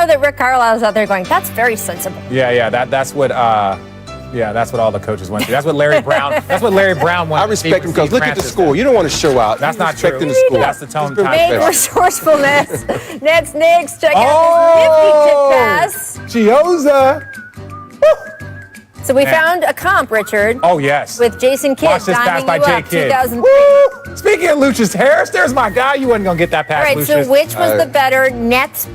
that Rick Carlisle's out there going, that's very sensible. Yeah, that's what all the coaches went through. That's what Larry Brown. That's what Larry Brown wanted. I respect him because look at the score. You don't want to show out. That's not true. The score. That's the tone. Big resourcefulness. Next, check out this nifty tip pass. Chioza. So we found a comp, Richard. Oh, yes. With Jason Kidd Watch this pass diming by you up, Kidd. 2003. Speaking of Lucius Harris, there's my guy. You wasn't going to get that pass, All right, Lucius. so which was the better Nets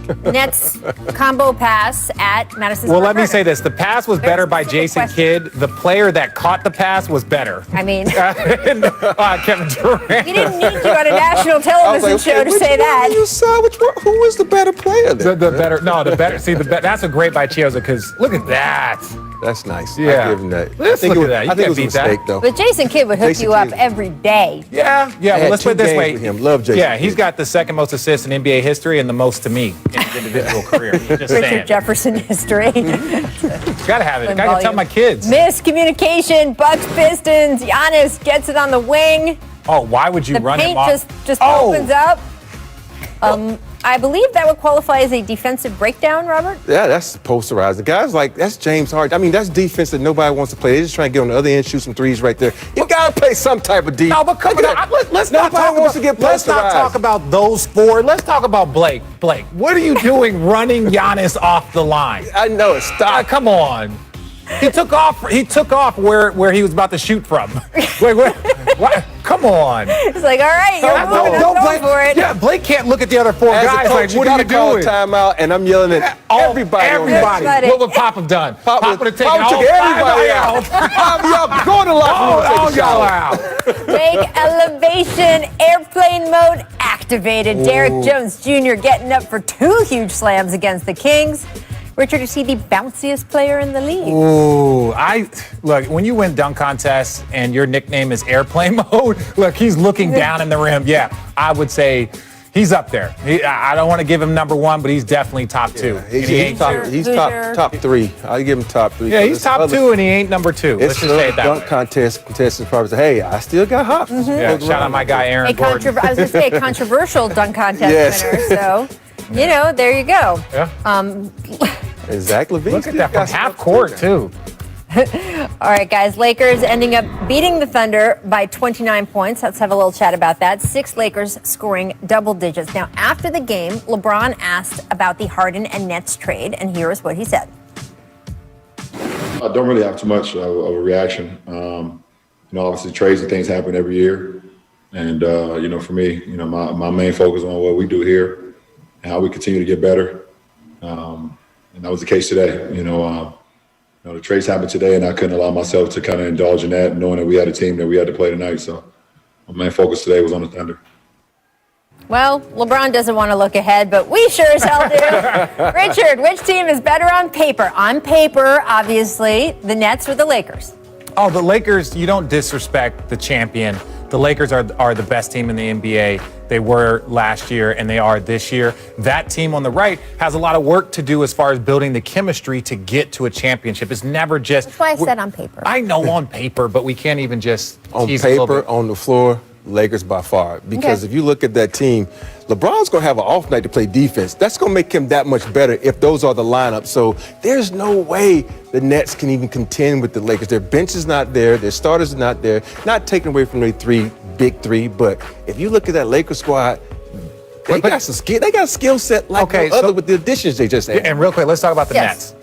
combo pass at Madison Square Well, let me Garden? say this. The pass was better by Jason Kidd. The player that caught the pass was better. I mean, Kevin Durant. you didn't need to on a national television show to say that. You saw which one? Who was the better player then? The better. See, that's a great by Chioza because look at that. That's nice. Yeah. I give him that. Let's look at that. You I think it was a can't beat that. mistake, though. But Jason Kidd would hook Jason you up Kidd. every day. Yeah. Well, let's put it this way. Love Jason. Yeah, he's got the second most assists in NBA history and the most to me in his individual career. Just Richard saying. Jefferson history. Gotta have it. Gotta tell my kids. Miscommunication. Bucks Pistons. Giannis gets it on the wing. Oh, why would you The run him paint off? just opens up. I believe that would qualify as a defensive breakdown, Robert. Yeah, that's posterized. The guys like, that's James Harden. I mean, that's defense that nobody wants to play. They're just trying to get on the other end, shoot some threes right there. You got to play some type of defense. No, but come on. Let's not talk about those four. Let's talk about Blake. Blake, what are you doing running Giannis off the line? I know it. Stop. Come on. He took off where he was about to shoot from. Wait, what? Come on. It's like, all right, you're moving. I'm going for it. Yeah, Blake can't look at the other four As guys a coach, like, what are you call doing? a timeout, and I'm yelling at everybody. Everybody. What would Pop have done? Pop would have taken took everybody out. Y'all go to the locker room and take a y'all shower. out. Big elevation, airplane mode activated. Derek Jones Jr. getting up for 2 huge slams against the Kings. Richard, is he the bounciest player in the league? Ooh, look, when you win dunk contests and your nickname is airplane mode, look, he's looking down in the rim. Yeah, I would say he's up there. I don't want to give him number 1, but he's definitely top 2. Yeah, he's top 3. I'll give him top 3. Yeah, he's top 2 and he ain't number 2. Let's just say it that dunk way. Contestants probably say, hey, I still got hops. Yeah, shout out my guy Aaron Gordon. I was going to say a controversial dunk contest winner. So, there you go. Yeah. Zach LaVine. Look at that from half court, too. All right, guys. Lakers ending up beating the Thunder by 29 points. Let's have a little chat about that. 6 Lakers scoring double digits. Now, after the game, LeBron asked about the Harden and Nets trade, and here is what he said. I don't really have too much of a reaction. Obviously trades and things happen every year. And, for me, my main focus on what we do here and how we continue to get better. And that was the case today. The trades happened today, and I couldn't allow myself to kind of indulge in that, knowing that we had a team that we had to play tonight. So my main focus today was on the Thunder. Well, LeBron doesn't want to look ahead, but we sure as hell do. Richard, which team is better on paper? On paper, obviously, the Nets or the Lakers? Oh, the Lakers, you don't disrespect the champion. The Lakers are the best team in the NBA. They were last year and they are this year. That team on the right has a lot of work to do as far as building the chemistry to get to a championship. It's never just... That's why I said on paper. I know on paper, but we can't even just... On tease a little paper, bit. on the floor, Lakers by far. Because if you look at that team, LeBron's going to have an off night to play defense. That's going to make him that much better if those are the lineups. So there's no way the Nets can even contend with the Lakers. Their bench is not there. Their starters are not there. Not taken away from their big three. But if you look at that Lakers squad, they got some skill. They got a skill set like other with the additions they just had. And real quick, let's talk about the Nets.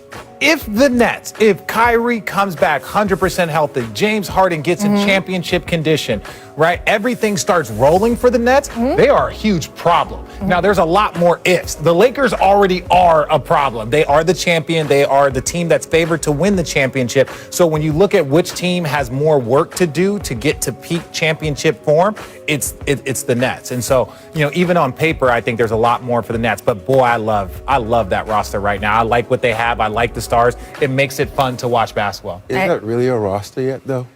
If Kyrie comes back 100% healthy, James Harden gets in championship condition, right? Everything starts rolling for the Nets. They are a huge problem. Now, there's a lot more ifs. The Lakers already are a problem. They are the champion. They are the team that's favored to win the championship. So when you look at which team has more work to do to get to peak championship form, it's the Nets. And so, even on paper, I think there's a lot more for the Nets. But boy, I love that roster right now. I like what they have. I like the stars. It makes it fun to watch basketball. Is that really a roster yet, though?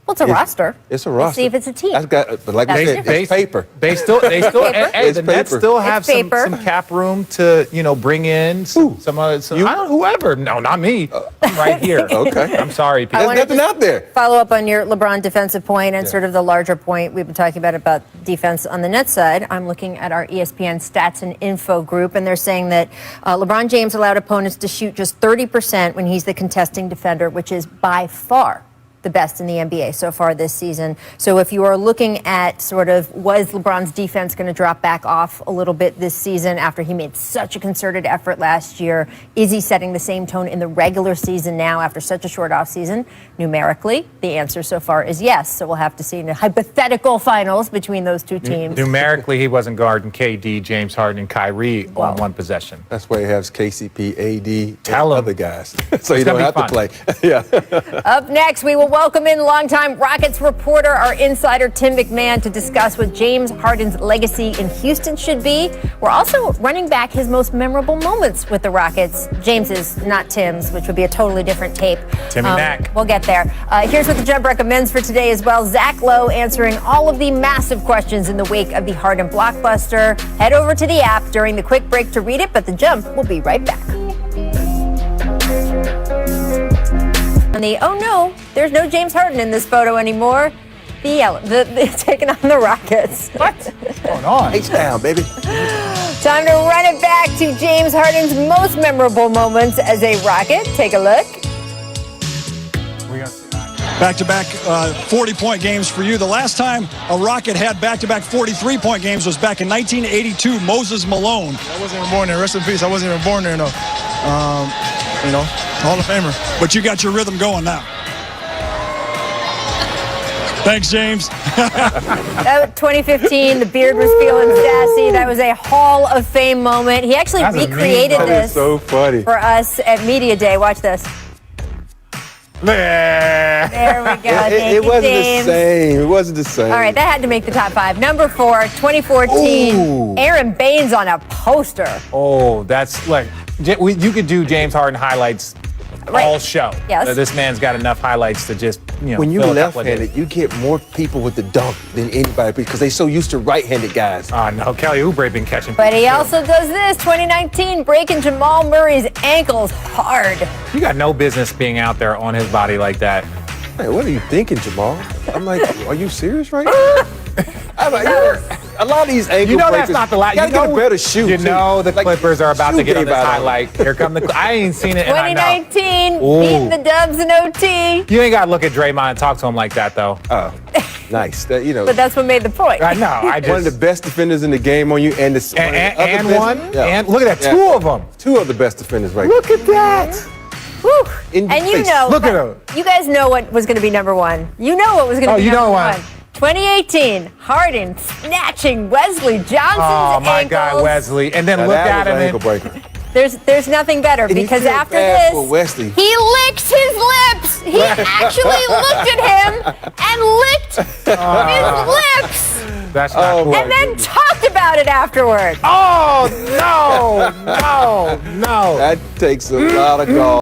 Well, it's a roster. It's a Let's roster. see if it's a team. But like That's I said, different. it's paper. They still, Paper. hey, the It's Nets paper. still have It's paper. some cap room to, bring in some other, I don't, whoever. No, not me. I'm right here. Okay. I'm sorry, Pete. There's nothing out there. Follow up on your LeBron defensive point and sort of the larger point we've been talking about defense on the Nets side. I'm looking at our ESPN stats and info group, and they're saying that LeBron James allowed opponents to shoot just 30% when he's the contesting defender, which is by far the best in the NBA so far this season. So if you are looking at sort of, was LeBron's defense going to drop back off a little bit this season after he made such a concerted effort last year? Is he setting the same tone in the regular season now after such a short offseason? Numerically, the answer so far is yes. So we'll have to see in the hypothetical finals between those two teams. Numerically, he wasn't guarding KD, James Harden, and Kyrie on one possession. That's why he has KCP, AD, Tell and him. other guys. So you don't have to play. Yeah. Up next, we will welcome in longtime Rockets reporter, our insider Tim McMahon, to discuss what James Harden's legacy in Houston should be. We're also running back his most memorable moments with the Rockets. James's, not Tim's, which would be a totally different tape. Timmy Mack. We'll get there. Here's what the Jump recommends for today as well. Zach Lowe answering all of the massive questions in the wake of the Harden blockbuster. Head over to the app during the quick break to read it, but the Jump will be right back. And oh no, there's no James Harden in this photo anymore. The taking on the Rockets. What's going on? H-Town, baby. Time to run it back to James Harden's most memorable moments as a Rocket. Take a look. Back-to-back 40-point games for you. The last time a Rocket had back-to-back 43-point games was back in 1982. Moses Malone. I wasn't even born there. Rest in peace. I wasn't even born there, though. Hall of Famer. But you got your rhythm going now. Thanks, James. That was 2015, the beard was feeling sassy. That was a Hall of Fame moment. He actually That's recreated amazing. That is this so funny. for us at Media Day. Watch this. There we go. Thank It you, wasn't James. the same. It wasn't the same. All right, that had to make the top 5. Number 4, 2014, Ooh. Aaron Baines on a poster. Oh, that's like, you could do James Harden highlights Right. all show. Yes. This man's got enough highlights to just, When you're fill a couple of days. left-handed, you get more people with the dunk than anybody because they're so used to right-handed guys. Oh, no, Kelly Oubre been catching But he people, too. also does this, 2019, breaking Jamal Murray's ankles hard. You got no business being out there on his body like that. Hey, what are you thinking, Jamal? I'm like, are you serious right now? I'm like, a lot of these ankle You know breakers, that's not the last. You gotta get a better shoe. You too. know the Like, Clippers are about to shoe get on game this out on highlight. Here come the. I ain't seen it, and I know. 2019, Ooh. beating the Dubs in OT. You ain't got to look at Draymond and talk to him like that, though. Oh, nice. That, But that's what made the point. I know. I just one of the best defenders in the game on you, and the and yeah. and look at that, Yeah. two of them. Two of the best defenders right Look at that. Whew. In And you face. know, Look at him. you guys know what was going to be number 1. You know what was going to Oh, be you number know 1. what? 2018, Harden snatching Wesley Johnson's Oh my ankles. God, Wesley! And then Now look that at was him. an And, ankle breaker. There's nothing better And you because feel after bad this, for Wesley. he licked his lips. He actually looked at him and licked his lips, that's not Oh, cool. my and then talked about it afterward. Oh no! No! That takes a lot of golf.